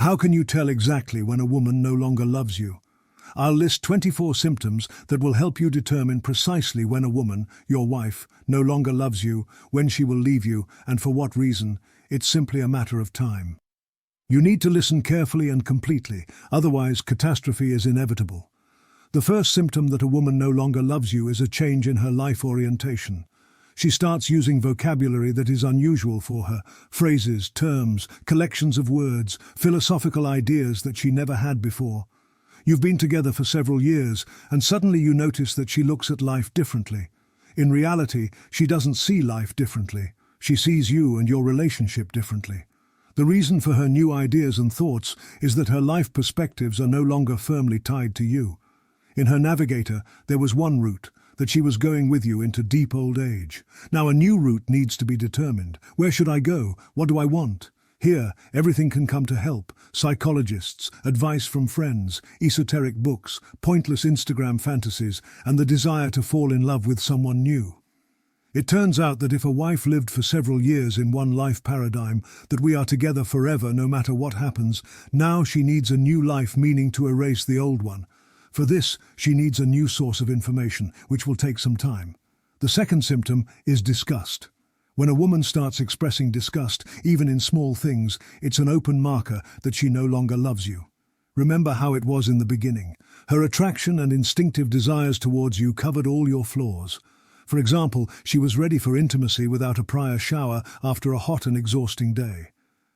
How can you tell exactly when a woman no longer loves you? I'll list 24 symptoms that will help you determine precisely when a woman, your wife, no longer loves you, when she will leave you, and for what reason. It's simply a matter of time. You need to listen carefully and completely, otherwise catastrophe is inevitable. The first symptom that a woman no longer loves you is a change in her life orientation. She starts using vocabulary that is unusual for her, phrases, terms, collections of words, philosophical ideas that she never had before. You've been together for several years, and suddenly you notice that she looks at life differently. In reality, she doesn't see life differently. She sees you and your relationship differently. The reason for her new ideas and thoughts is that her life perspectives are no longer firmly tied to you. In her navigator, there was one route, that she was going with you into deep old age. Now a new route needs to be determined. Where should I go? What do I want? Here, everything can come to help. Psychologists, advice from friends, esoteric books, pointless Instagram fantasies, and the desire to fall in love with someone new. It turns out that if a wife lived for several years in one life paradigm, that we are together forever no matter what happens, now she needs a new life meaning to erase the old one. For this, she needs a new source of information, which will take some time. The second symptom is disgust. When a woman starts expressing disgust, even in small things, it's an open marker that she no longer loves you. Remember how it was in the beginning. Her attraction and instinctive desires towards you covered all your flaws. For example, she was ready for intimacy without a prior shower after a hot and exhausting day.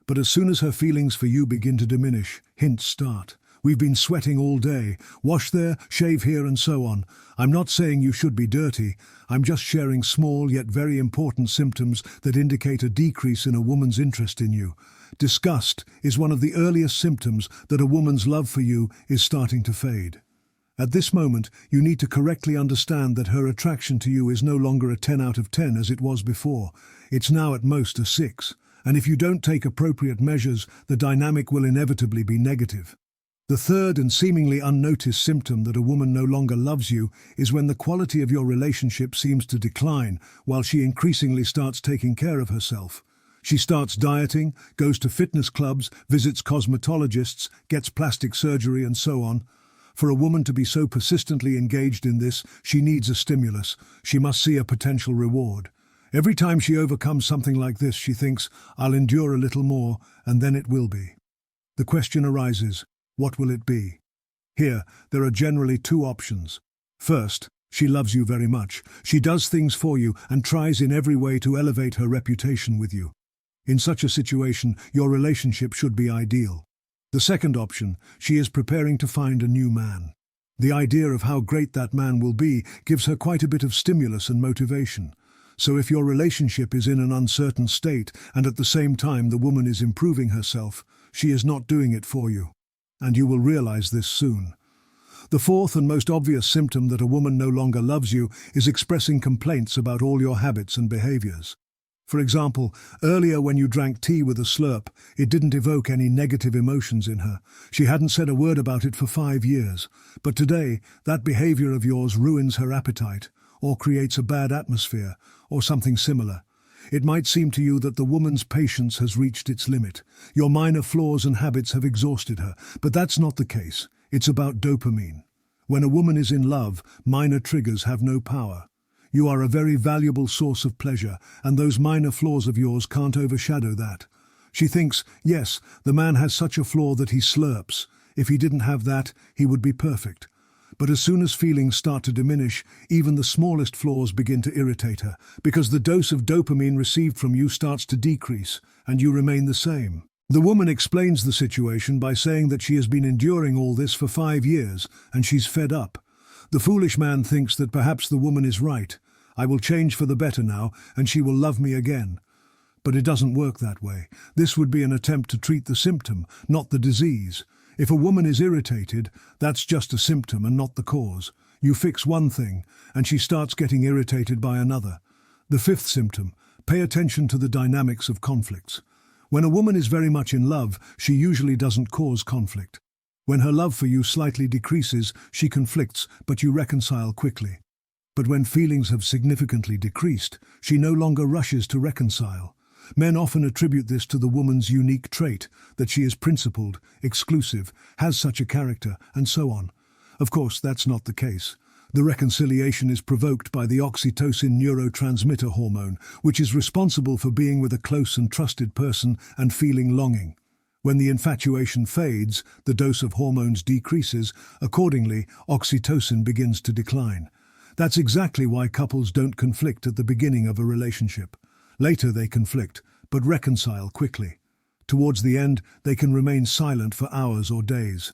But as soon as her feelings for you begin to diminish, hints start. We've been sweating all day. Wash there, shave here, and so on. I'm not saying you should be dirty. I'm just sharing small yet very important symptoms that indicate a decrease in a woman's interest in you. Disgust is one of the earliest symptoms that a woman's love for you is starting to fade. At this moment, you need to correctly understand that her attraction to you is no longer a 10 out of 10 as it was before. It's now at most a 6. And if you don't take appropriate measures, the dynamic will inevitably be negative. The third and seemingly unnoticed symptom that a woman no longer loves you is when the quality of your relationship seems to decline while she increasingly starts taking care of herself. She starts dieting, goes to fitness clubs, visits cosmetologists, gets plastic surgery, and so on. For a woman to be so persistently engaged in this, she needs a stimulus. She must see a potential reward. Every time she overcomes something like this, she thinks, I'll endure a little more, and then it will be. The question arises, what will it be? Here, there are generally two options. First, she loves you very much. She does things for you and tries in every way to elevate her reputation with you. In such a situation, your relationship should be ideal. The second option, she is preparing to find a new man. The idea of how great that man will be gives her quite a bit of stimulus and motivation. So if your relationship is in an uncertain state and at the same time the woman is improving herself, she is not doing it for you. And you will realize this soon. The fourth and most obvious symptom that a woman no longer loves you is expressing complaints about all your habits and behaviors. For example, earlier when you drank tea with a slurp, it didn't evoke any negative emotions in her. She hadn't said a word about it for 5 years. But today, that behavior of yours ruins her appetite, or creates a bad atmosphere, or something similar. It might seem to you that the woman's patience has reached its limit. Your minor flaws and habits have exhausted her, but that's not the case. It's about dopamine. When a woman is in love, minor triggers have no power. You are a very valuable source of pleasure, and those minor flaws of yours can't overshadow that. She thinks, yes, the man has such a flaw that he slurps. If he didn't have that, he would be perfect. But as soon as feelings start to diminish, even the smallest flaws begin to irritate her, because the dose of dopamine received from you starts to decrease, and you remain the same. The woman explains the situation by saying that she has been enduring all this for 5 years, and she's fed up. The foolish man thinks that perhaps the woman is right. I will change for the better now, and she will love me again. But it doesn't work that way. This would be an attempt to treat the symptom, not the disease. If a woman is irritated, that's just a symptom and not the cause. You fix one thing, and she starts getting irritated by another. The fifth symptom, pay attention to the dynamics of conflicts. When a woman is very much in love, she usually doesn't cause conflict. When her love for you slightly decreases, she conflicts, but you reconcile quickly. But when feelings have significantly decreased, she no longer rushes to reconcile. Men often attribute this to the woman's unique trait, that she is principled, exclusive, has such a character, and so on. Of course, that's not the case. The reconciliation is provoked by the oxytocin neurotransmitter hormone, which is responsible for being with a close and trusted person and feeling longing. When the infatuation fades, the dose of hormones decreases. Accordingly, oxytocin begins to decline. That's exactly why couples don't conflict at the beginning of a relationship. Later they conflict, but reconcile quickly. Towards the end, they can remain silent for hours or days.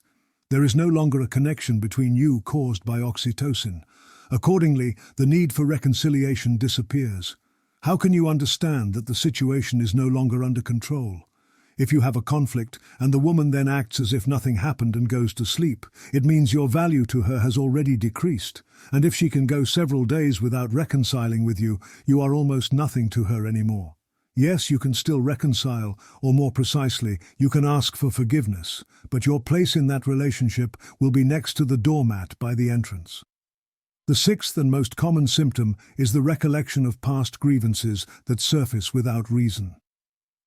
There is no longer a connection between you caused by oxytocin. Accordingly, the need for reconciliation disappears. How can you understand that the situation is no longer under control? If you have a conflict and the woman then acts as if nothing happened and goes to sleep, it means your value to her has already decreased. And if she can go several days without reconciling with you, you are almost nothing to her anymore. Yes, you can still reconcile, or more precisely, you can ask for forgiveness, but your place in that relationship will be next to the doormat by the entrance. The sixth and most common symptom is the recollection of past grievances that surface without reason.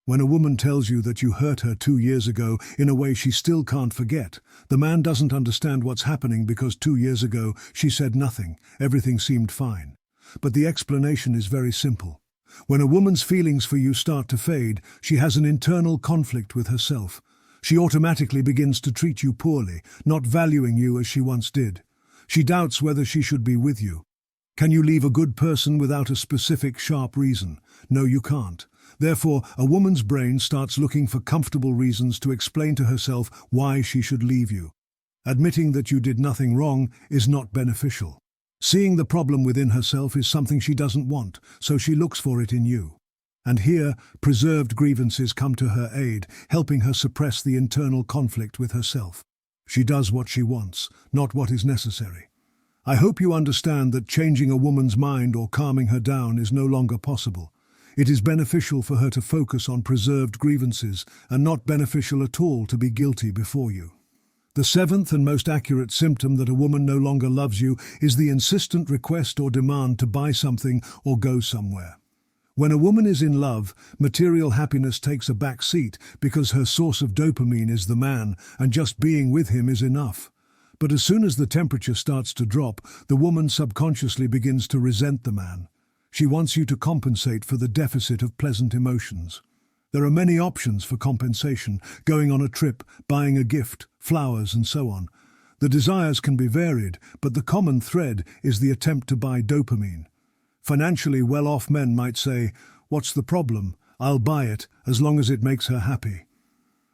When a woman tells you that you hurt her 2 years ago in a way she still can't forget, the man doesn't understand what's happening because 2 years ago she said nothing, everything seemed fine. But the explanation is very simple. When a woman's feelings for you start to fade, she has an internal conflict with herself. She automatically begins to treat you poorly, not valuing you as she once did. She doubts whether she should be with you. Can you leave a good person without a specific, sharp reason? No, you can't. Therefore, a woman's brain starts looking for comfortable reasons to explain to herself why she should leave you. Admitting that you did nothing wrong is not beneficial. Seeing the problem within herself is something she doesn't want, so she looks for it in you. And here, preserved grievances come to her aid, helping her suppress the internal conflict with herself. She does what she wants, not what is necessary. I hope you understand that changing a woman's mind or calming her down is no longer possible. It is beneficial for her to focus on preserved grievances and not beneficial at all to be guilty before you. The seventh and most accurate symptom that a woman no longer loves you is the insistent request or demand to buy something or go somewhere. When a woman is in love, material happiness takes a back seat because her source of dopamine is the man, and just being with him is enough. But as soon as the temperature starts to drop, the woman subconsciously begins to resent the man. She wants you to compensate for the deficit of pleasant emotions. There are many options for compensation: going on a trip, buying a gift, flowers, and so on. The desires can be varied, but the common thread is the attempt to buy dopamine. Financially well-off men might say, "What's the problem? I'll buy it, as long as it makes her happy."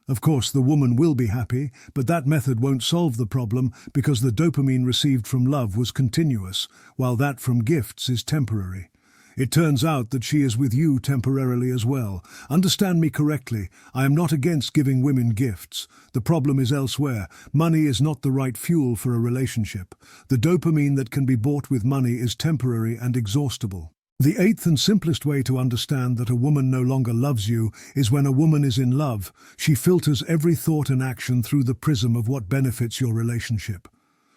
Of course, the woman will be happy, but that method won't solve the problem because the dopamine received from love was continuous, while that from gifts is temporary. It turns out that she is with you temporarily as well. Understand me correctly, I am not against giving women gifts. The problem is elsewhere. Money is not the right fuel for a relationship. The dopamine that can be bought with money is temporary and exhaustible. The eighth and simplest way to understand that a woman no longer loves you is when a woman is in love. She filters every thought and action through the prism of what benefits your relationship.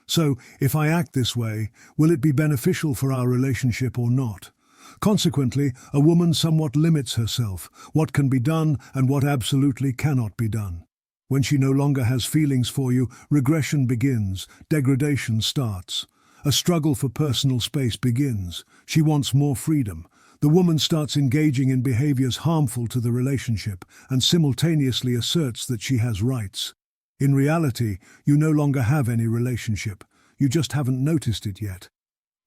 So, if I act this way, will it be beneficial for our relationship or not? Consequently, a woman somewhat limits herself, what can be done and what absolutely cannot be done. When she no longer has feelings for you, regression begins, degradation starts. A struggle for personal space begins. She wants more freedom. The woman starts engaging in behaviors harmful to the relationship and simultaneously asserts that she has rights. In reality, you no longer have any relationship. You just haven't noticed it yet.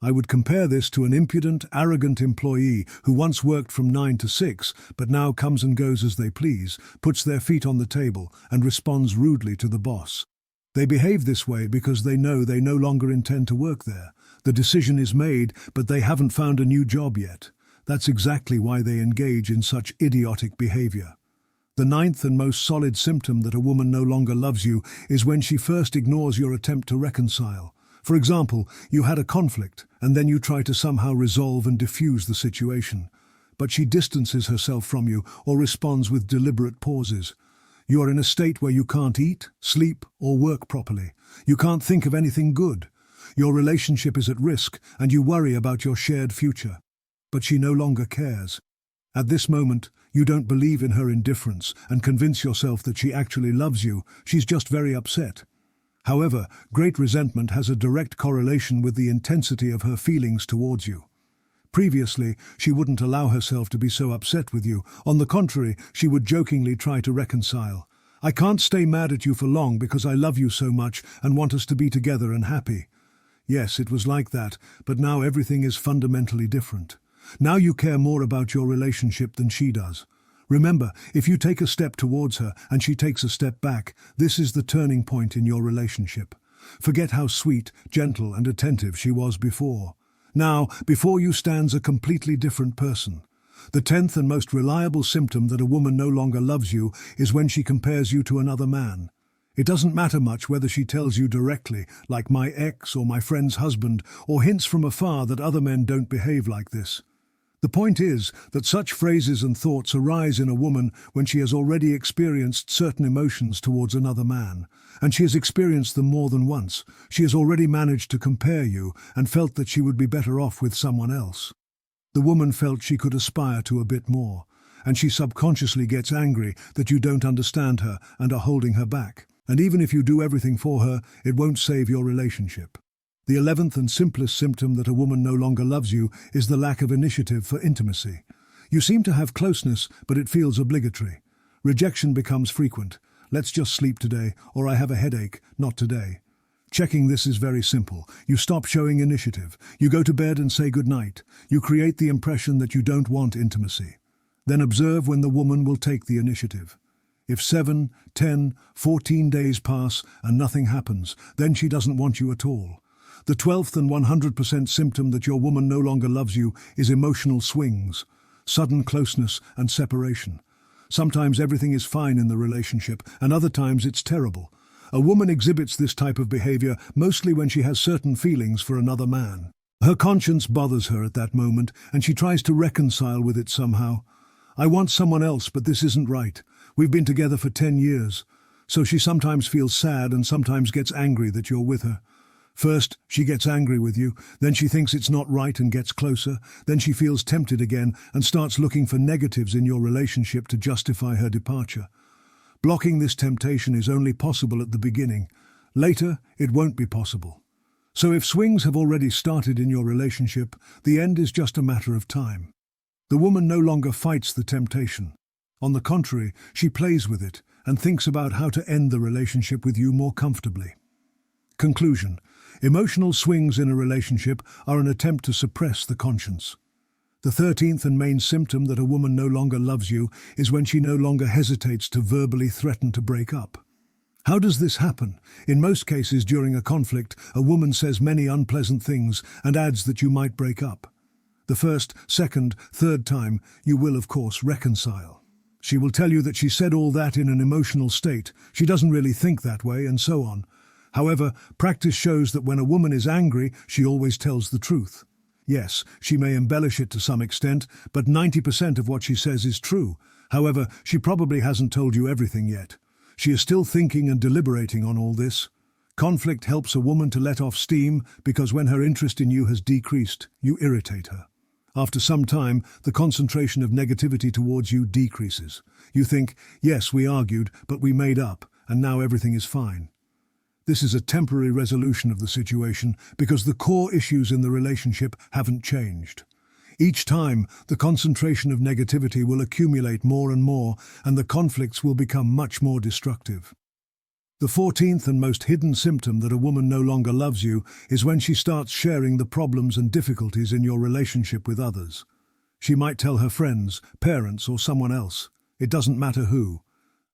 I would compare this to an impudent, arrogant employee who once worked from 9 to 6, but now comes and goes as they please, puts their feet on the table, and responds rudely to the boss. They behave this way because they know they no longer intend to work there. The decision is made, but they haven't found a new job yet. That's exactly why they engage in such idiotic behavior. The ninth and most solid symptom that a woman no longer loves you is when she first ignores your attempt to reconcile. For example, you had a conflict, and then you try to somehow resolve and diffuse the situation. But she distances herself from you or responds with deliberate pauses. You are in a state where you can't eat, sleep, or work properly. You can't think of anything good. Your relationship is at risk, and you worry about your shared future. But she no longer cares. At this moment, You don't believe in her indifference and convince yourself that she actually loves you. She's just very upset. However, great resentment has a direct correlation with the intensity of her feelings towards you. Previously, she wouldn't allow herself to be so upset with you. On the contrary, she would jokingly try to reconcile. I can't stay mad at you for long because I love you so much and want us to be together and happy. Yes, it was like that, but now everything is fundamentally different. Now you care more about your relationship than she does. Remember, if you take a step towards her and she takes a step back, this is the turning point in your relationship. Forget how sweet, gentle, and attentive she was before. Now, before you stands a completely different person. The 10th and most reliable symptom that a woman no longer loves you is when she compares you to another man. It doesn't matter much whether she tells you directly, like my ex or my friend's husband, or hints from afar that other men don't behave like this. The point is that such phrases and thoughts arise in a woman when she has already experienced certain emotions towards another man, and she has experienced them more than once. She has already managed to compare you and felt that she would be better off with someone else. The woman felt she could aspire to a bit more, and she subconsciously gets angry that you don't understand her and are holding her back. And even if you do everything for her, it won't save your relationship. The 11th and simplest symptom that a woman no longer loves you is the lack of initiative for intimacy. You seem to have closeness, but it feels obligatory. Rejection becomes frequent. Let's just sleep today, or I have a headache, not today. Checking this is very simple. You stop showing initiative. You go to bed and say goodnight. You create the impression that you don't want intimacy. Then observe when the woman will take the initiative. If 7, 10, 14 days pass and nothing happens, then she doesn't want you at all. The 12th and 100% symptom that your woman no longer loves you is emotional swings, sudden closeness and separation. Sometimes everything is fine in the relationship, and other times it's terrible. A woman exhibits this type of behavior mostly when she has certain feelings for another man. Her conscience bothers her at that moment, and she tries to reconcile with it somehow. I want someone else, but this isn't right. We've been together for 10 years. So she sometimes feels sad and sometimes gets angry that you're with her. First, she gets angry with you, then she thinks it's not right and gets closer, then she feels tempted again and starts looking for negatives in your relationship to justify her departure. Blocking this temptation is only possible at the beginning. Later, it won't be possible. So if swings have already started in your relationship, the end is just a matter of time. The woman no longer fights the temptation. On the contrary, she plays with it and thinks about how to end the relationship with you more comfortably. Conclusion: emotional swings in a relationship are an attempt to suppress the conscience. The 13th and main symptom that a woman no longer loves you is when she no longer hesitates to verbally threaten to break up. How does this happen? In most cases during a conflict, a woman says many unpleasant things and adds that you might break up. The first, second, third time, you will of course reconcile. She will tell you that she said all that in an emotional state, she doesn't really think that way, and so on. However, practice shows that when a woman is angry, she always tells the truth. Yes, she may embellish it to some extent, but 90% of what she says is true. However, she probably hasn't told you everything yet. She is still thinking and deliberating on all this. Conflict helps a woman to let off steam because when her interest in you has decreased, you irritate her. After some time, the concentration of negativity towards you decreases. You think, yes, we argued, but we made up, and now everything is fine. This is a temporary resolution of the situation because the core issues in the relationship haven't changed. Each time, the concentration of negativity will accumulate more and more, and the conflicts will become much more destructive. The 14th and most hidden symptom that a woman no longer loves you is when she starts sharing the problems and difficulties in your relationship with others. She might tell her friends, parents, or someone else. It doesn't matter who.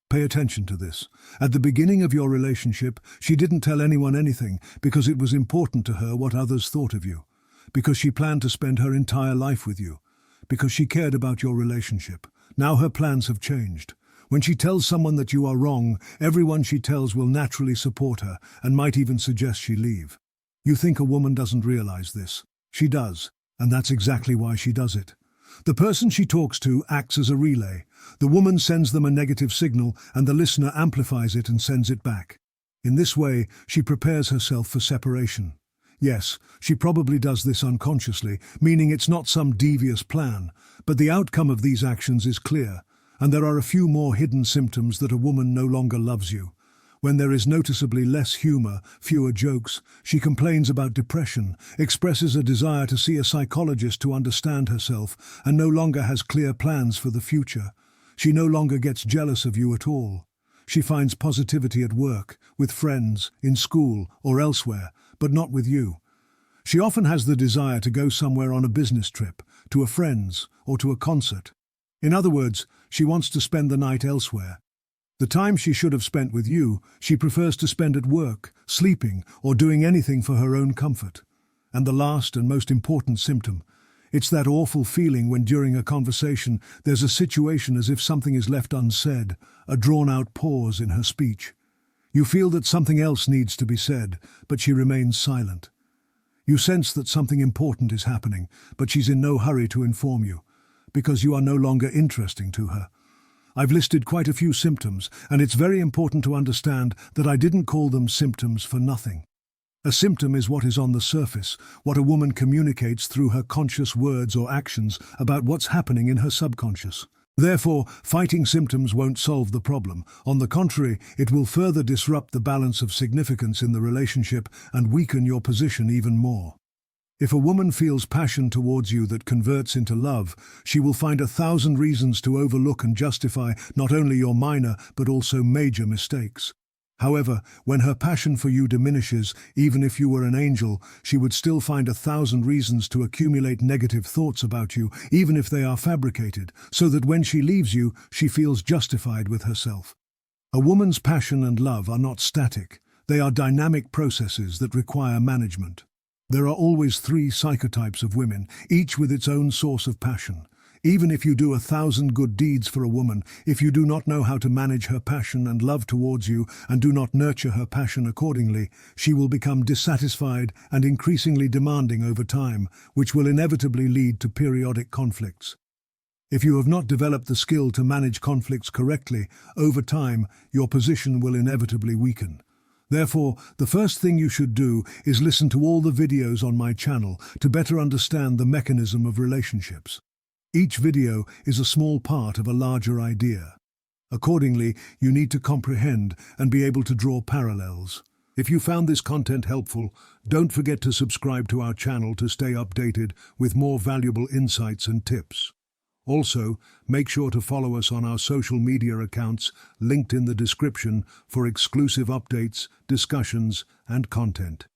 Pay attention to this. At the beginning of your relationship, she didn't tell anyone anything because it was important to her what others thought of you, because she planned to spend her entire life with you, because she cared about your relationship. Now her plans have changed. When she tells someone that you are wrong, everyone she tells will naturally support her and might even suggest she leave. You think a woman doesn't realize this. She does, and that's exactly why she does it. The person she talks to acts as a relay. The woman sends them a negative signal, and the listener amplifies it and sends it back. In this way, she prepares herself for separation. Yes, she probably does this unconsciously, meaning it's not some devious plan, but the outcome of these actions is clear, and there are a few more hidden symptoms that a woman no longer loves you. When there is noticeably less humor, fewer jokes, she complains about depression, expresses a desire to see a psychologist to understand herself, and no longer has clear plans for the future. She no longer gets jealous of you at all. She finds positivity at work, with friends, in school, or elsewhere, but not with you. She often has the desire to go somewhere on a business trip, to a friend's, or to a concert. In other words, she wants to spend the night elsewhere. The time she should have spent with you, she prefers to spend at work, sleeping, or doing anything for her own comfort. And the last and most important symptom, it's that awful feeling when during a conversation there's a situation as if something is left unsaid, a drawn-out pause in her speech. You feel that something else needs to be said, but she remains silent. You sense that something important is happening, but she's in no hurry to inform you, because you are no longer interesting to her. I've listed quite a few symptoms, and it's very important to understand that I didn't call them symptoms for nothing. A symptom is what is on the surface, what a woman communicates through her conscious words or actions about what's happening in her subconscious. Therefore, fighting symptoms won't solve the problem. On the contrary, it will further disrupt the balance of significance in the relationship and weaken your position even more. If a woman feels passion towards you that converts into love, she will find 1,000 reasons to overlook and justify not only your minor but also major mistakes. However, when her passion for you diminishes, even if you were an angel, she would still find 1,000 reasons to accumulate negative thoughts about you, even if they are fabricated, so that when she leaves you, she feels justified with herself. A woman's passion and love are not static. They are dynamic processes that require management. There are always 3 psychotypes of women, each with its own source of passion. Even if you do 1,000 good deeds for a woman, if you do not know how to manage her passion and love towards you and do not nurture her passion accordingly, she will become dissatisfied and increasingly demanding over time, which will inevitably lead to periodic conflicts. If you have not developed the skill to manage conflicts correctly, over time, your position will inevitably weaken. Therefore, the first thing you should do is listen to all the videos on my channel to better understand the mechanism of relationships. Each video is a small part of a larger idea. Accordingly, you need to comprehend and be able to draw parallels. If you found this content helpful, don't forget to subscribe to our channel to stay updated with more valuable insights and tips. Also, make sure to follow us on our social media accounts linked in the description for exclusive updates, discussions, and content.